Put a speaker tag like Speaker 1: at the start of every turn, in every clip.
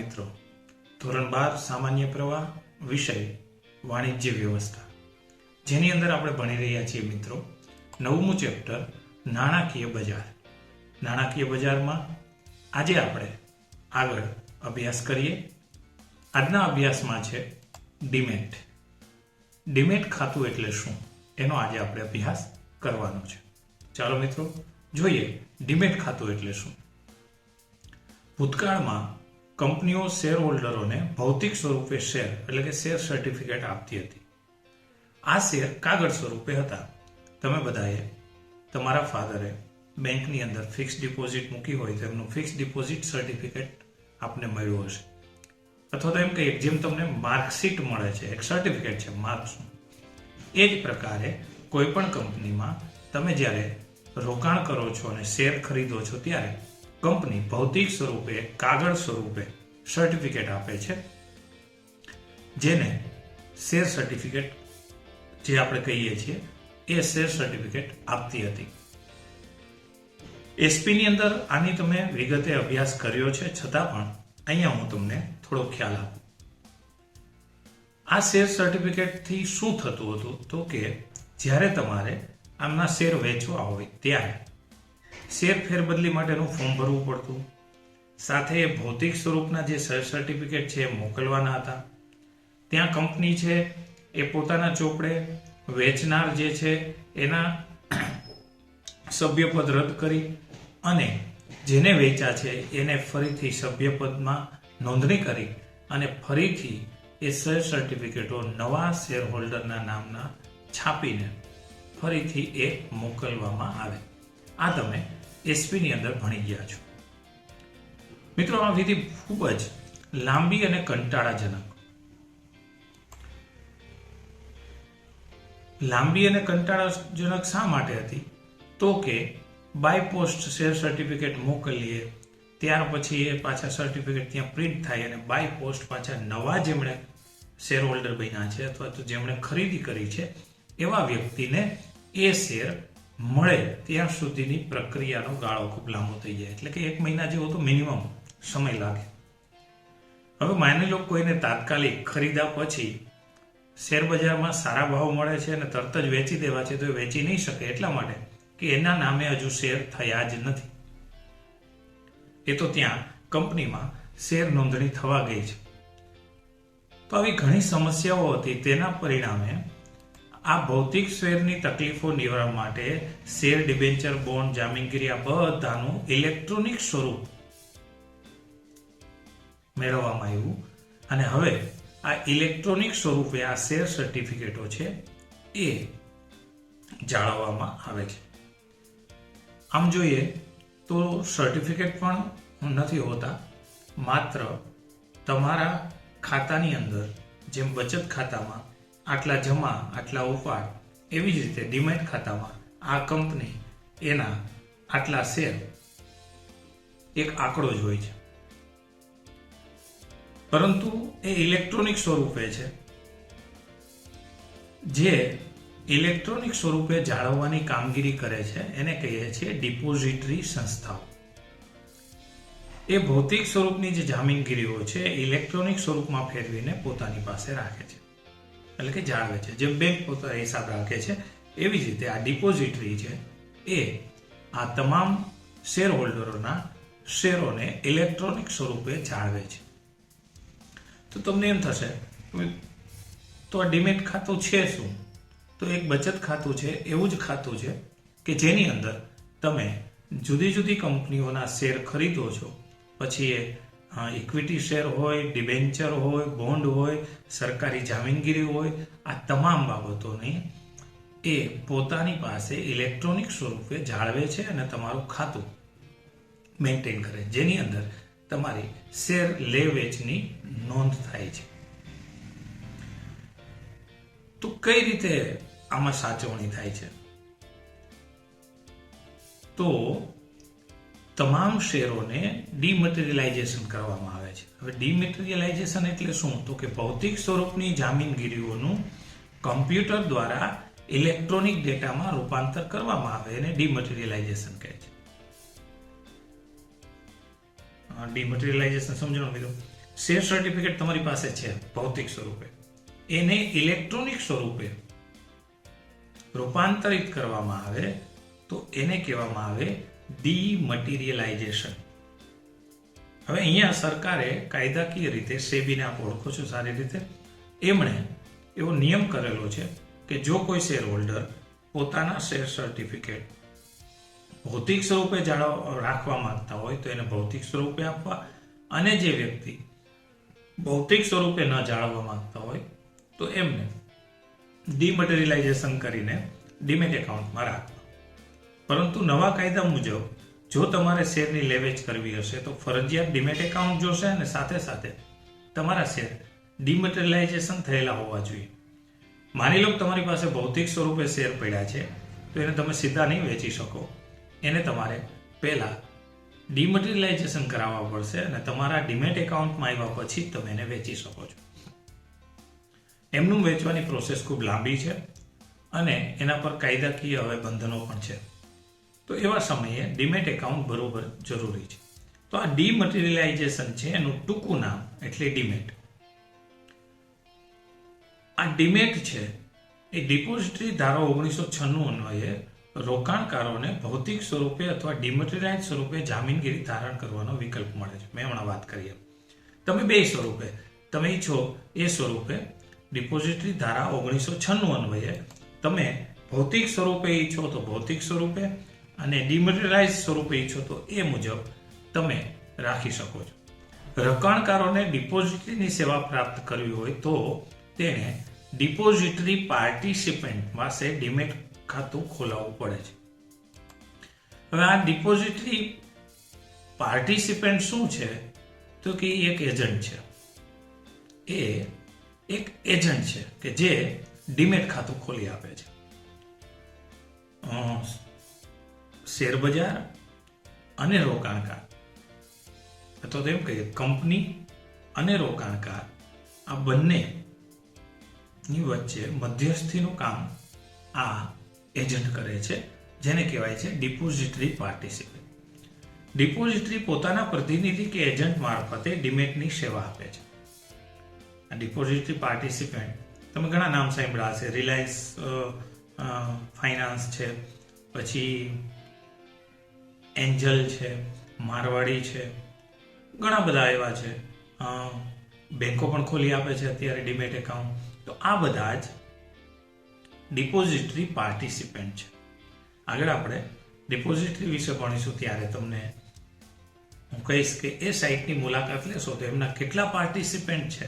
Speaker 1: મિત્રો, ધોરણ 12 સામાન્ય પ્રવાહ વિષય વાણિજ્ય વ્યવસ્થા, જેની અંદર આપણે ભણી રહ્યા છીએ મિત્રો 9મું ચેપ્ટર નાણાકીય બજાર. નાણાકીય બજારમાં આજે આપણે આગળ અભ્યાસ કરીએ. આજના અભ્યાસમાં છે ડીમેટ. ડીમેટ ખાતું એટલે શું, એનો આજે આપણે અભ્યાસ કરવાનો છે. ચાલો મિત્રો જોઈએ ડીમેટ ખાતું એટલે શું. ભૂતકાળમાં કંપનીઓ શેર હોલ્ડરોને ભૌતિક સ્વરૂપે શેર એટલે કે શેર સર્ટિફિકેટ આપતી હતી. આ શેર કાગળ સ્વરૂપે હતા. તમે બધાએ તમારા ફાધરે બેંકની અંદર ફિક્સ ડિપોઝિટ મૂકી હોય તો એમનું ફિક્સ ડિપોઝિટ સર્ટિફિકેટ આપને મળ્યું હશે, અથવા તો એમ કહીએ જેમ તમને માર્કશીટ મળે છે, એક સર્ટિફિકેટ છે માર્ક્સનું. એ જ પ્રકારે કોઈ પણ કંપનીમાં તમે જ્યારે રોકાણ કરો છો અને શેર ખરીદો છો ત્યારે કંપની ભૌતિક સ્વરૂપે કાગળ સ્વરૂપે સર્ટિફિકેટ આપે છે, જેને શેર સર્ટિફિકેટ જે આપણે કહીએ છીએ એ શેર સર્ટિફિકેટ આપતી હતી. એસપી ની અંદર આની તમે વિગતે અભ્યાસ કર્યો છે, છતાં પણ અહીંયા હું તમને થોડો ખ્યાલ આપું. આ શેર સર્ટિફિકેટ થી શું થતું હતું તો કે જ્યારે તમારે આમના શેર વેચવા હોય ત્યારે શેર ફેરબદલી માટેનું ફોર્મ ભરવું પડતું, સાથે ભૌતિક સ્વરૂપના જે શેર સર્ટિફિકેટ છે એ મોકલવાના હતા. ત્યાં કંપની છે એ પોતાના ચોપડે વેચનાર જે છે એના સભ્યપદ રદ કરી અને જેને વેચ્યા છે એને ફરીથી સભ્યપદમાં નોંધણી કરી અને ફરીથી એ શેર સર્ટિફિકેટો નવા શેર હોલ્ડરના નામના છાપીને ફરીથી એ મોકલવામાં આવે. આ તમે એસપી ની અંદર ભણી ગયા છો મિત્રો. આ વિધિ ખૂબ જ લાંબી અને કંટાળાજનક શા માટે હતી તો કે બાય પોસ્ટ શેર સર્ટિફિકેટ મોકલીએ, ત્યાર પછી એ પાછા સર્ટિફિકેટ ત્યાં પ્રિન્ટ થાય અને બાય પોસ્ટ પાછા નવા જેમણે શેર હોલ્ડર બન્યા છે અથવા તો જેમણે ખરીદી કરી છે એવા વ્યક્તિને એ શેર મળે ત્યાં સુધીની પ્રક્રિયાનો ગાળો ખૂબ લાંબો થઈ જાય, એટલે કે 1 મહિના જેવો તો મિનિમમ સમય લાગે. હવે માની લો કોઈને તાત્કાલિક ખરીદા પછી શેર બજારમાં સારા ભાવ મળે છે અને તરત જ વેચી દેવા છે તો એ વેચી નહીં શકે, એટલા માટે કે એના નામે હજુ શેર થયા જ નથી. એ તો ત્યાં કંપનીમાં શેર નોંધણી થવા ગઈ છે. તો આવી ઘણી સમસ્યાઓ હતી. તેના પરિણામે આ ભૌતિક શેરની તકલીફો નિવારવા માટે શેર, ડિબેન્ચર, બોન્ડ, જામીનગીરી આ બધાનું ઇલેક્ટ્રોનિક સ્વરૂપ મેળવવામાં આવ્યું અને હવે આ ઇલેક્ટ્રોનિક સ્વરૂપે આ શેર સર્ટિફિકેટો છે એ જાળવવામાં આવે છે. આમ જોઈએ તો સર્ટિફિકેટ પણ નથી હોતા, માત્ર તમારા ખાતાની અંદર જેમ બચત ખાતામાં આટલા જમા આટલા ઉપાડ, એવી જ રીતે ડીમેટ ખાતામાં આ કંપની એના આટલા શેર એક આંકડો જ હોય છે, પરંતુ એ ઇલેક્ટ્રોનિક સ્વરૂપે છે. જે ઇલેક્ટ્રોનિક સ્વરૂપે જાળવવાની કામગીરી કરે છે એને કહીએ છીએ ડિપોઝિટરી સંસ્થાઓ. એ ભૌતિક સ્વરૂપની જે જામીનગીરીઓ છે ઇલેક્ટ્રોનિક સ્વરૂપમાં ફેરવીને પોતાની પાસે રાખે છે, એટલે કે જાળવે છે. જેમ બેંક પોતાનો હિસાબ રાખે છે એવી જ રીતે આ ડિપોઝિટરી છે એ આ તમામ શેર હોલ્ડરોના શેરોને ઇલેક્ટ્રોનિક સ્વરૂપે જાળવે છે. તો તમને એમ થશે તો આ ડીમેટ ખાતું છે શું? તો એક બચત ખાતું છે, એવું જ ખાતું છે કે જેની અંદર તમે જુદી જુદી કંપનીઓના શેર ખરીદો છો, પછી એ ઇક્વિટી શેર હોય, ડિબેન્ચર હોય, બોન્ડ હોય, સરકારી જામીનગીરી હોય, આ તમામ બાબતોને એ પોતાની પાસે ઇલેક્ટ્રોનિક સ્વરૂપે જાળવે છે અને તમારું ખાતું મેન્ટેન કરે, જેની અંદર તમારી શેર લે વેચની નોંધ થાય છે. તો કઈ રીતે આમાં સાચવણી થાય છે? તો તમામ શેરોને ડીમટીરિયલાઇઝેશન કરવામાં આવે છે. હવે ડીમટીરિયલાઇઝેશન એટલે શું? તો કે ભૌતિક સ્વરૂપની જામીનગીરીઓનું કમ્પ્યુટર દ્વારા ઇલેક્ટ્રોનિક ડેટામાં રૂપાંતર કરવામાં આવે એને ડીમટીરિયલાઇઝેશન કહે છે. ડીમટીરિયલાઇઝેશન સમજણો મિત્રો શેર સર્ટિફિકેટ તમારી પાસે છે ભૌતિક સ્વરૂપે, એને ઇલેક્ટ્રોનિક સ્વરૂપે રૂપાંતરિત કરવામાં આવે તો એને કહેવામાં આવે ડીમટીરિયલાઇઝેશન. હવે અહીંયા સરકારે કાયદાકીય રીતે, સેબીને આપ ઓળખો છો સારી રીતે, એમણે એવો નિયમ કરેલો છે કે જો કોઈ શેર હોલ્ડર પોતાના શેર સર્ટિફિકેટ ભૌતિક સ્વરૂપે રાખવા માંગતા હોય તો એને ભૌતિક સ્વરૂપે આપવા, અને જે વ્યક્તિ ભૌતિક સ્વરૂપે ન જાળવવા માંગતા હોય તો એમને ડીમટીરિયલાઇઝેશન કરીને ડીમેટ એકાઉન્ટમાં રાખવા. પરંતુ નવા કાયદા મુજબ જો તમારે શેરની લેવેચ કરવી હશે તો ફરજિયાત ડીમેટ એકાઉન્ટ જોશે અને સાથે સાથે તમારા શેર ડીમટીરિયલાઇઝેશન થયેલા હોવા જોઈએ. માની લો તમારી પાસે ભૌતિક સ્વરૂપે શેર પડ્યા છે તો એને તમે સીધા નહીં વેચી શકો, એને તમારે પહેલા ડીમટીરિયલાઇઝેશન કરાવવા પડશે અને તમારા ડીમેટ એકાઉન્ટમાં આવ્યા પછી જ તમે એને વેચી શકો છો. એમનું વેચવાની પ્રોસેસ ખૂબ લાંબી છે અને એના પર કાયદાકીય હવે બંધનો પણ છે. તો એવા સમયે ડીમેટ એકાઉન્ટ બરોબર જરૂરી છે. તો આ ડીમટીરિયલાઇઝેશન છે એનું ટૂંકું નામ એટલે ડીમેટ. આ ડીમેટ છે એ ડિપોઝિટરી ધારા 1996 અન્વયે રોકાણકારોને ભૌતિક સ્વરૂપે અથવા ડિમટીરિયલાઇઝ સ્વરૂપે જામીનગીરી ધારણ કરવાનો વિકલ્પ મળે છે. મેં હમણાં વાત કરી એમ તમે બે સ્વરૂપે તમે ઈચ્છો એ સ્વરૂપે ડિપોઝિટરી ધારા 1996 અન્વયે તમે ભૌતિક સ્વરૂપે ઈચ્છો તો ભૌતિક સ્વરૂપે અને ડિમટીરિયલાઇઝ સ્વરૂપે ઈચ્છો તો એ મુજબ તમે રાખી શકો છો. રોકાણકારોને ડિપોઝિટરીની સેવા પ્રાપ્ત કરવી હોય તો તેણે ડિપોઝિટરી પાર્ટિસિપન્ટ પાસે ડીમેટ ખાતું ખોલાવવું પડે છે. હવે આ ડિપોઝિટરી પાર્ટિસિપન્ટ શું છે તો કે એક એજન્ટ છે. એ એક એજન્ટ છે કે જે ડીમેટ ખાતું ખોલી આપે છે. શેર બજાર અને રોકાણકાર, અથવા તો એમ કહીએ કંપની અને રોકાણકાર, આ બંનેની વચ્ચે મધ્યસ્થીનું કામ આ એજન્ટ કરે છે, જેને કહેવાય છે ડિપોઝિટરી પાર્ટિસિપન્ટ. ડિપોઝિટરી પોતાના પ્રતિનિધિ કે એજન્ટ મારફતે ડીમેટની સેવા આપે છે. આ ડિપોઝિટરી પાર્ટિસિપન્ટ તમે ઘણા નામ સાંભળ્યા હશે. રિલાયન્સ ફાઇનાન્સ છે, પછી એન્જલ છે, મારવાડી છે, ઘણા બધા એવા છે. બેંકો પણ ખોલી આપે છે અત્યારે ડીમેટ એકાઉન્ટ. તો આ બધા જ ડિપોઝિટરી પાર્ટિસિપન્ટ છે. આગળ આપણે ડિપોઝિટરી વિશે ભણીશું ત્યારે તમને હું કહીશ કે એ સાઇટની મુલાકાત લેશો તો એમના કેટલા પાર્ટિસિપન્ટ છે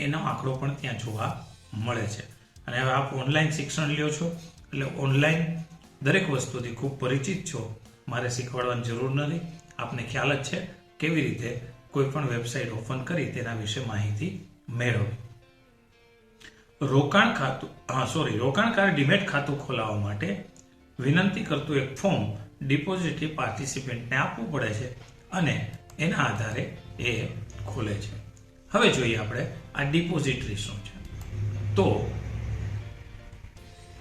Speaker 1: એનો આંકડો પણ ત્યાં જોવા મળે છે. અને હવે આપ ઓનલાઈન શિક્ષણ લ્યો છો એટલે ઓનલાઈન દરેક વસ્તુથી ખૂબ પરિચિત છો, મારે શીખવાડવાની જરૂર નથી. આપને ખ્યાલ જ છે કેવી રીતે કોઈ પણ વેબસાઇટ ઓપન કરી તેના વિશે માહિતી મેળવવી. રોકાણકાર ડીમેટ ખાતું ખોલાવવા માટે વિનંતી કરતું એક ફોર્મ ડિપોઝિટરી પાર્ટિસિપન્ટને આપવું પડે છે અને એના આધારે એ ખોલે છે. હવે જોઈએ આપણે આ ડિપોઝિટરી શું છે. તો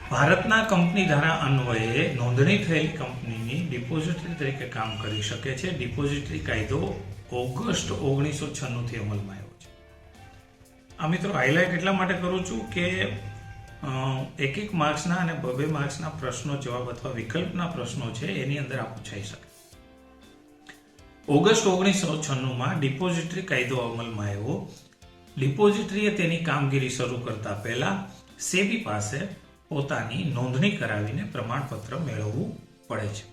Speaker 1: ભારતના કંપની ધારા અન્વયે નોંધણી થયેલી કંપનીની ડિપોઝિટરી તરીકે કામ કરી શકે છે. ડિપોઝિટરી કાયદો ઓગસ્ટ 1996 અમલમાં આવ્યો છે. આ મિત્રો હાઇલાઇટ એટલા માટે કરું છું કે એક માર્ક્સના અને 2 માર્ક્સના પ્રશ્નો જવાબ અથવા વિકલ્પના પ્રશ્નો છે એની અંદર આ પૂછાઈ શકે. ઓગસ્ટ 1996માં ડિપોઝિટરી કાયદો અમલમાં આવ્યો. ડિપોઝિટરીએ તેની કામગીરી શરૂ કરતા પહેલા સેબી પાસે પોતાની નોંધણી કરાવીને પ્રમાણપત્ર મેળવવું પડે છે.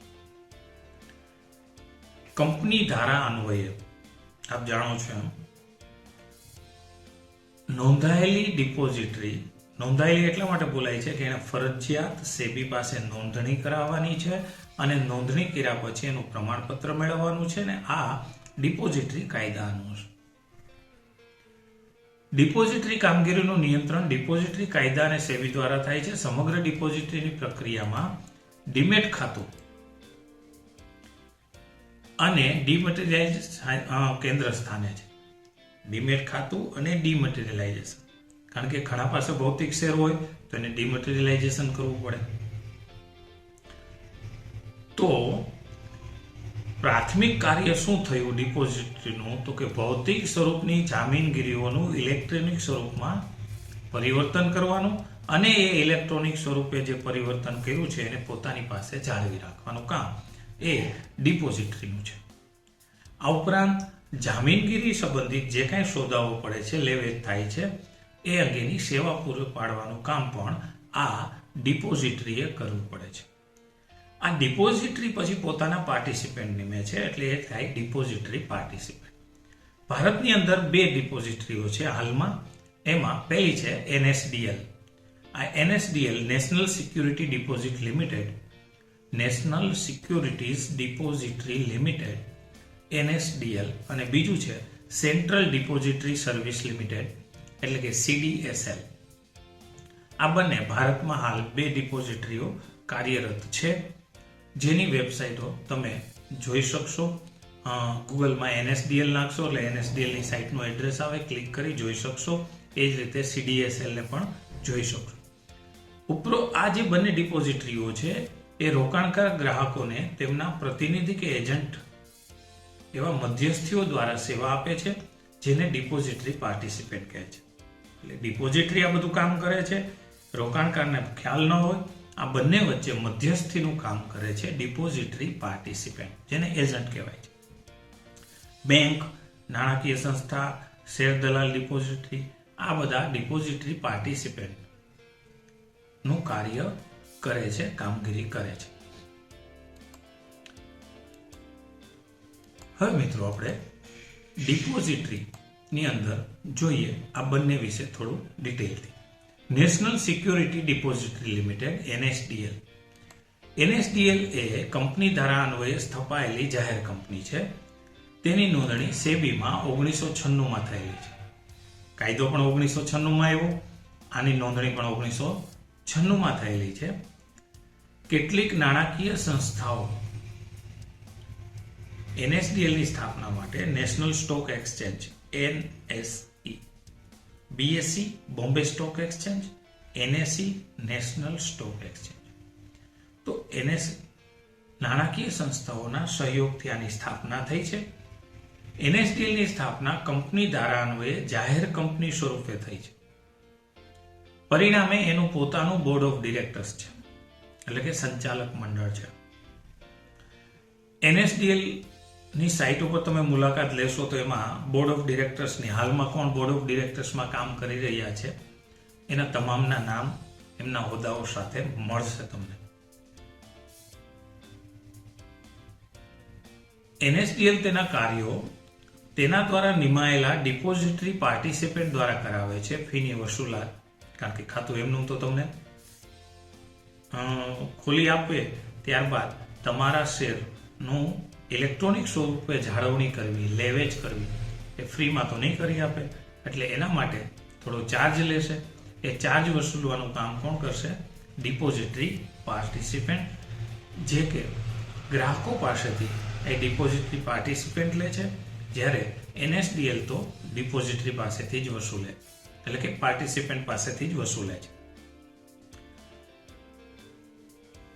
Speaker 1: કંપની ધારા અન્વયે આપ જાણો છો એમ નોંધાયેલી ડિપોઝિટરી, નોંધાયેલી એટલા માટે બોલાય છે કે એને ફરજિયાત સેબી પાસે નોંધણી કરાવવાની છે અને નોંધણી કર્યા પછી એનું પ્રમાણપત્ર મેળવવાનું છે ને આ ડિપોઝિટરી કાયદાનું છે. ડિપોઝિટરી કામગીરીનું નિયંત્રણ ડિપોઝિટરી કાયદા અને સેબી દ્વારા થાય છે. સમગ્ર ડિપોઝિટરીની પ્રક્રિયામાં ડીમેટ ખાતું અને ડીમટીરિયલાઇઝ કેન્દ્ર સ્થાને છે. ડીમેટ ખાતું અને ડીમટીરિયલાઇઝેશન, કારણ કે ઘણા પાસે ભૌતિક શેર હોય તો એને ડીમટીરિયલાઇઝેશન કરવું પડે. તો પ્રાથમિક કાર્ય શું થયું ડિપોઝિટરીનું? તો કે ભૌતિક સ્વરૂપની જામીનગીરીઓનું ઇલેક્ટ્રોનિક સ્વરૂપમાં પરિવર્તન કરવાનું અને એ ઇલેક્ટ્રોનિક સ્વરૂપે જે પરિવર્તન કર્યું છે એને પોતાની પાસે જાળવી રાખવાનું કામ એ ડિપોઝિટરીનું છે. આ ઉપરાંત જામીનગીરી સંબંધિત જે કાંઈ સોદાઓ પડે છે, લેવેચ થાય છે, એ અંગેની સેવા પૂરી પાડવાનું કામ પણ આ ડિપોઝિટરીએ કરવું પડે છે. આ ડિપોઝિટરી પછી પોતાના પાર્ટિસિપન્ટ નિમે છે એટલે એ થાય ડિપોઝિટરી પાર્ટિસિપન્ટ. ભારતની અંદર 2 ડિપોઝિટરીઓ છે હાલમાં. એમાં પહેલી છે NSDL. આ NSDL national security deposit limited, national securities depository limited NSDL, અને બીજું છે સેન્ટ્રલ ડિપોઝિટરી સર્વિસ લિમિટેડ એટલે કે CDSL. આ બંને ભારતમાં હાલ 2 ડિપોઝિટરીઓ કાર્યરત છે, જેની વેબસાઇટો તમે જોઈ શકશો. ગૂગલમાં NSDL નાખશો એટલે NSDL ની સાઇટનું એડ્રેસ આવે, ક્લિક કરી જોઈ શકશો. એ જ રીતે CDSL ને પણ જોઈ શકશો. આ જે બંને ડિપોઝિટરીઓ છે એ રોકાણકાર ગ્રાહકોને તેમના પ્રતિનિધિ કે એજન્ટ એવા મધ્યસ્થીઓ દ્વારા સેવા આપે છે, જેને ડિપોઝિટરી પાર્ટિસિપન્ટ કહે છે. એટલે ડિપોઝિટરી આ બધું કામ કરે છે, રોકાણકારને ખ્યાલ ન હોય, આ બંને વચ્ચે મધ્યસ્થીનું કામ કરે છે ડિપોઝિટરી પાર્ટિસિપન્ટ, જેને એજન્ટ કહેવાય છે. બેંક, નાણાકીય સંસ્થા, શેર દલાલ ડિપોઝિટરી, આ બધા ડિપોઝિટરી પાર્ટિસિપન્ટ નું કાર્ય કરે છે, કામગીરી કરે છે. હવે મિત્રો આપણે ડિપોઝિટરી ની અંદર જોઈએ આ બંને વિશે થોડું ડિટેલથી. National security depository limited NSDL. NSDL એ કંપની ધારા અન્વયે સ્થપાયેલી જાહેર કંપની છે. તેની નોંધણી સેબીમાં 1996માં થયેલી છે. કાયદો પણ 1996માં આવ્યો, આની નોંધણી પણ 1996માં થયેલી છે. કેટલીક નાણાકીય સંસ્થાઓ NSDL ની સ્થાપના માટે national stock exchange NSE, BSE Bombay stock exchange, NSE national stock exchange, તો નાણાકીય સંસ્થાઓના સહયોગથી આની સ્થાપના થઈ છે. NSDL ની સ્થાપના કંપની ધારા અન્વયે જાહેર કંપની સ્વરૂપે થઈ છે. પરિણામે એનું પોતાનું બોર્ડ ઓફ ડિરેક્ટર્સ છે, એટલે કે સંચાલક મંડળ છે. NSDL ની સાઇટ ઉપર તમે મુલાકાત લેશો તો એમાં બોર્ડ ઓફ ડિરેક્ટર્સની હાલમાં કોણ બોર્ડ ઓફ ડિરેક્ટર્સમાં કામ કરી રહ્યા છે એના તમામના નામ, એમના હોદ્દાઓ સાથે મળશે તમને. NSDL તેના કાર્યો તેના દ્વારા નિમાયેલા ડિપોઝિટરી પાર્ટિસિપન્ટ દ્વારા કરાવે છે. ફીની વસૂલાત, કારણ કે ખાતું એમનું તો તમને ખોલી આપે ત્યારબાદ તમારા શેરનું ઇલેક્ટ્રોનિક સ્વરૂપે જાળવણી કરવી, લેવેચ કરવી એ ફ્રીમાં તો નહીં કરી આપે, એટલે એના માટે થોડો ચાર્જ લેશે. એ ચાર્જ વસૂલવાનું કામ કોણ કરશે? ડિપોઝિટરી પાર્ટિસિપન્ટ, જે કે ગ્રાહકો પાસેથી એ ડિપોઝિટરી પાર્ટિસિપન્ટ લે છે, જ્યારે NSDL તો ડિપોઝિટરી પાસેથી જ વસૂલે, એટલે કે પાર્ટિસિપન્ટ પાસેથી જ વસૂલે છે.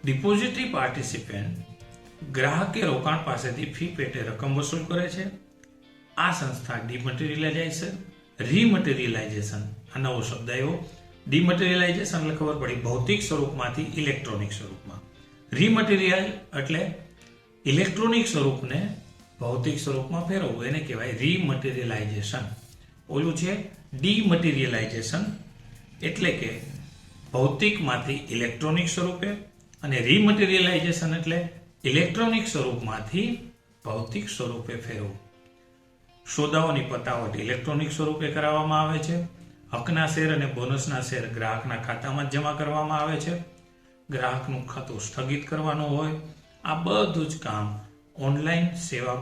Speaker 1: ડિપોઝિટરી પાર્ટિસિપન્ટ ગ્રાહક કે રોકાણ પાસેથી ફી પેટે રકમ વસૂલ કરે છે. આ સંસ્થા ડિમટીરિયલાઇઝેશન, રીમટીરિયલાઇઝેશન, આ નવો શબ્દ આવ્યો. ડિમટીરિયલાઇઝેશન એટલે ખબર પડી ભૌતિક સ્વરૂપમાંથી ઇલેક્ટ્રોનિક સ્વરૂપમાં. રીમટીરિયલ એટલે ઇલેક્ટ્રોનિક સ્વરૂપને ભૌતિક સ્વરૂપમાં ફેરવવું, એને કહેવાય રીમટીરિયલાઇઝેશન. ઓલું છે ડીમટીરિયલાઇઝેશન, એટલે કે ભૌતિકમાંથી ઇલેક્ટ્રોનિક સ્વરૂપે, અને રીમટીરિયલાઇઝેશન એટલે ઇલેક્ટ્રોનિક સ્વરૂપમાંથી ભૌતિક સ્વરૂપે ફેરવવું. સોદાઓની પતાવટ ઇલેક્ટ્રોનિક સ્વરૂપે કરાવવામાં આવે છે. હકના શેર અને બોનસના શેર ગ્રાહકના ખાતામાં જમા કરવામાં આવે છે. ગ્રાહકનું ખાતું સ્થગિત કરવાનું હોય, આ બધું જ કામ ઓનલાઈન સેવા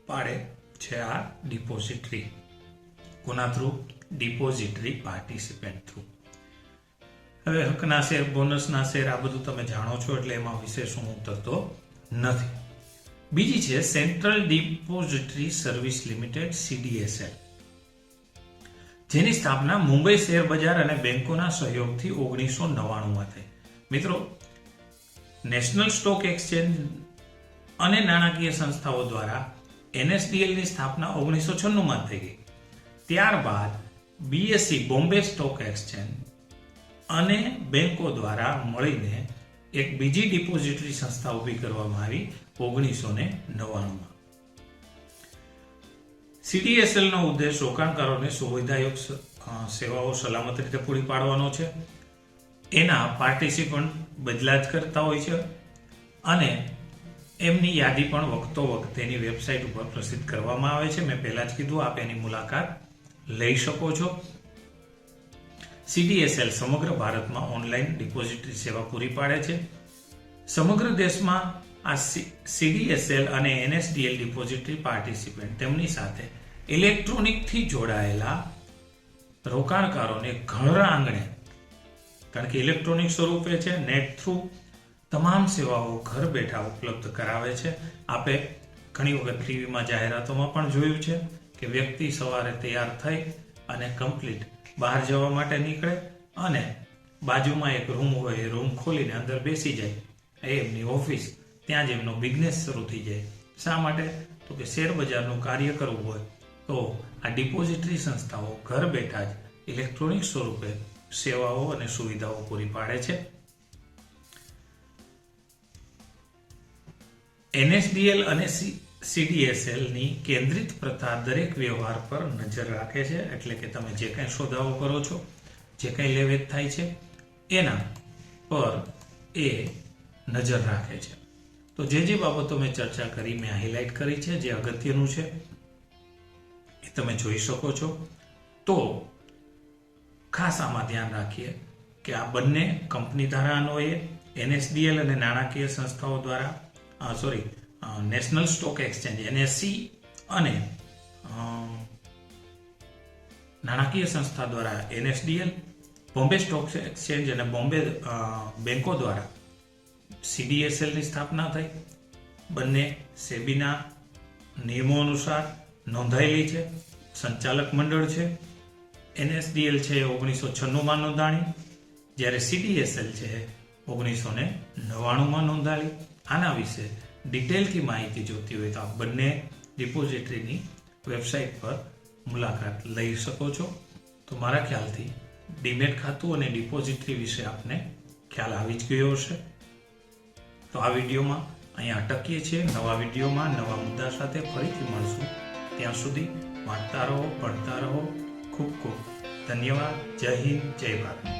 Speaker 1: પાડે છે આ ડિપોઝિટરી. કોના થ્રુ? Depository participant through. હવે હકના શેર, બોનસના શેર આ બધું તમે જાણો છો, એટલે એમાં વિશેષ હું ઉતરતો નથી. બીજી છે central depository service limited CDSL, જેની સ્થાપના મુંબઈ શેર બજાર અને બેંકોના સહયોગથી 1999માં થઈ. મિત્રો, નેશનલ સ્ટોક એક્સચેન્જ અને નાણાકીય સંસ્થાઓ દ્વારા NSDL ની સ્થાપના 1996માં થઈ ગઈ. ત્યારબાદ BSE બોમ્બે સ્ટોક એક્સચેન્જ અને બેંકો દ્વારા મળીને એક બીજી ડિપોઝિટરી સંસ્થા ઊભી કરવામાં આવી 1999માં. CDSL નો ઉદ્દેશ રોકાણકારોને સુવિધાયુક્ત સેવાઓ સલામત રીતે પૂરી પાડવાનો છે. એના પાર્ટિસિપન્ટ બદલા જ કરતા હોય છે અને એમની યાદી પણ વખતો વખત એની વેબસાઇટ ઉપર પ્રસિદ્ધ કરવામાં આવે છે. મેં પહેલા જ કીધું, આપ એની મુલાકાત લઈ શકો છો. CDSL સમગ્ર ભારતમાં ઓનલાઈન ડિપોઝિટરી સેવા પૂરી પાડે છે. સમગ્ર દેશમાં આ CDSL અને NSDL ડિપોઝિટરી પાર્ટિસિપન્ટ તેમની સાથે ઇલેક્ટ્રોનિકથી જોડાયેલા રોકાણકારોને ઘર આંગણે, કારણ કે ઇલેક્ટ્રોનિક સ્વરૂપે છે, નેટ થ્રુ તમામ સેવાઓ ઘર બેઠા ઉપલબ્ધ કરાવે છે. આપે ઘણી વખત ટીવીમાં જાહેરાતોમાં પણ જોયું છે કે વ્યક્તિ સવારે તૈયાર થઈ અને કમ્પ્લીટ બહાર જવા માટે નીકળે અને બાજુમાં એક રૂમ હોય, એ રૂમ ખોલીને અંદર બેસી જાય. એ એમની ઓફિસ, ત્યાં જ એમનો બિઝનેસ શરૂ થઈ જાય. શા માટે? તો કે શેર બજારનું કાર્ય કરવું હોય તો આ ડિપોઝિટરી સંસ્થાઓ ઘર બેઠા જ ઇલેક્ટ્રોનિક સ્વરૂપે સેવાઓ અને સુવિધાઓ પૂરી પાડે છે. NSDL અને CDSL ની કેન્દ્રિત પ્રથા દરેક વ્યવહાર પર નજર રાખે છે. એટલે કે તમે જે કંઈ સોદાઓ કરો છો, જે કંઈ લેવેચ થાય છે, એના પર એ નજર રાખે છે. તો જે બાબતો મેં ચર્ચા કરી, મેં હાઇલાઇટ કરી છે, જે અગત્યનું છે એ તમે જોઈ શકો છો. તો ખાસ આમાં ધ્યાન રાખીએ કે આ બંને કંપની ધારા અન્વયે NSDL અને નાણાકીય સંસ્થાઓ દ્વારા નેશનલ સ્ટોક એક્સચેન્જ NSE અને નાણાકીય સંસ્થા દ્વારા NSDL, બોમ્બે સ્ટોક એક્સચેન્જ અને બોમ્બે બેંકો દ્વારા CDSL ની સ્થાપના થઈ. બંને સેબીના નિયમો અનુસાર નોંધાયેલી છે, સંચાલક મંડળ છે. NSDL છે 1996માં નોંધાણી, જ્યારે CDSL છે 1999માં નોંધાણી. આના વિશે ડિટેલથી માહિતી જોતી હોય તો આપ બંને ડિપોઝિટરીની વેબસાઇટ પર મુલાકાત લઈ શકો છો. તો મારા ખ્યાલથી ડીમેટ ખાતું અને ડિપોઝિટરી વિશે આપને ખ્યાલ આવી જ ગયો હશે. તો આ વિડીયોમાં અહીંયા અટકીએ છીએ. નવા વિડીયોમાં નવા મુદ્દા સાથે ફરીથી મળશું. ત્યાં સુધી વાંચતા રહો, ભણતા રહો. ખૂબ ખૂબ ધન્યવાદ. જય હિન્દ, જય ભારત.